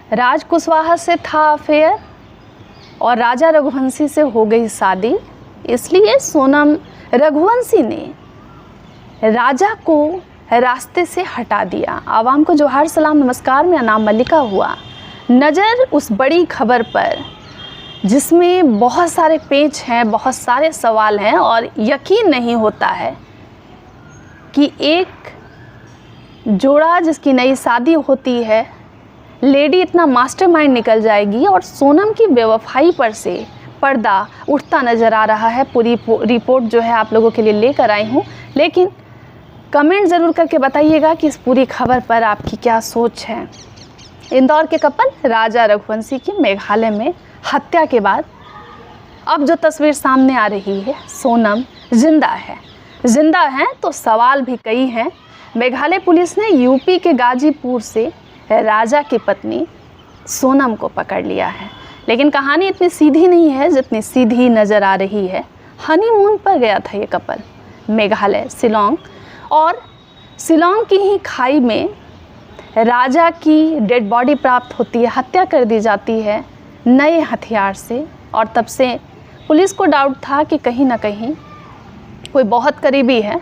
राज कुशवाहा से था अफेयर और राजा रघुवंशी से हो गई शादी, इसलिए सोनम रघुवंशी ने राजा को रास्ते से हटा दिया। आवाम को जोहार सलाम नमस्कार, मेरा नाम मल्लिका हुआ। नज़र उस बड़ी खबर पर जिसमें बहुत सारे पेच हैं, बहुत सारे सवाल हैं और यकीन नहीं होता है कि एक जोड़ा जिसकी नई शादी होती है, लेडी इतना मास्टरमाइंड निकल जाएगी और सोनम की बेवफाई पर से पर्दा उठता नज़र आ रहा है। पूरी रिपोर्ट जो है आप लोगों के लिए लेकर आई हूँ, लेकिन कमेंट ज़रूर करके बताइएगा कि इस पूरी खबर पर आपकी क्या सोच है। इंदौर के कपल राजा रघुवंशी की मेघालय में हत्या के बाद अब जो तस्वीर सामने आ रही है, सोनम जिंदा है तो सवाल भी कई हैं। मेघालय पुलिस ने यूपी के गाजीपुर से राजा की पत्नी सोनम को पकड़ लिया है, लेकिन कहानी इतनी सीधी नहीं है जितनी सीधी नज़र आ रही है। हनीमून पर गया था ये कपल मेघालय शिलोंग, और शिलोंग की ही खाई में राजा की डेड बॉडी प्राप्त होती है, हत्या कर दी जाती है नए हथियार से। और तब से पुलिस को डाउट था कि कहीं ना कहीं कोई बहुत करीबी है,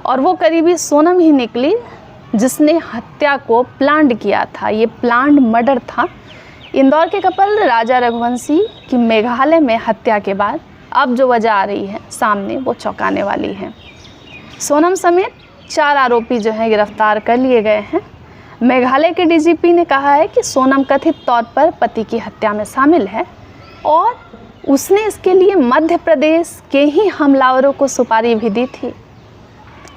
और वो करीबी सोनम ही निकली जिसने हत्या को प्लान किया था। ये प्लान्ड मर्डर था। इंदौर के कपल राजा रघुवंशी की मेघालय में हत्या के बाद अब जो वजह आ रही है सामने, वो चौंकाने वाली है। सोनम समेत 4 आरोपी जो हैं गिरफ्तार कर लिए गए हैं। मेघालय के डीजीपी ने कहा है कि सोनम कथित तौर पर पति की हत्या में शामिल है और उसने इसके लिए मध्य प्रदेश के ही हमलावरों को सुपारी भी दी थी।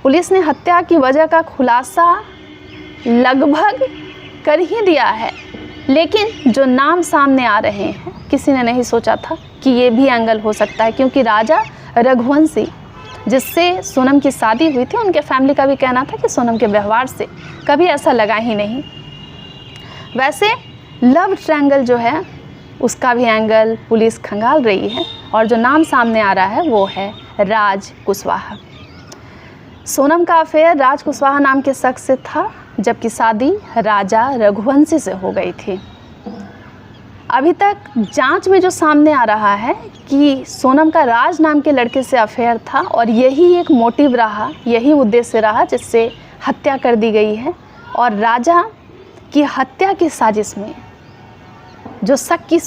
पुलिस ने हत्या की वजह का खुलासा लगभग कर ही दिया है, लेकिन जो नाम सामने आ रहे हैं, किसी ने नहीं सोचा था कि ये भी एंगल हो सकता है, क्योंकि राजा रघुवंशी जिससे सोनम की शादी हुई थी, उनके फैमिली का भी कहना था कि सोनम के व्यवहार से कभी ऐसा लगा ही नहीं। वैसे लव ट्रायंगल जो है उसका भी एंगल पुलिस खंगाल रही है, और जो नाम सामने आ रहा है वो है राज कुशवाहा। सोनम का अफेयर राज कुशवाहा नाम के शख्स से था, जबकि शादी राजा रघुवंशी से हो गई थी। अभी तक जांच में जो सामने आ रहा है कि सोनम का राज नाम के लड़के से अफेयर था, और यही एक मोटिव रहा, यही उद्देश्य रहा जिससे हत्या कर दी गई है। और राजा की हत्या की साजिश में जो शक की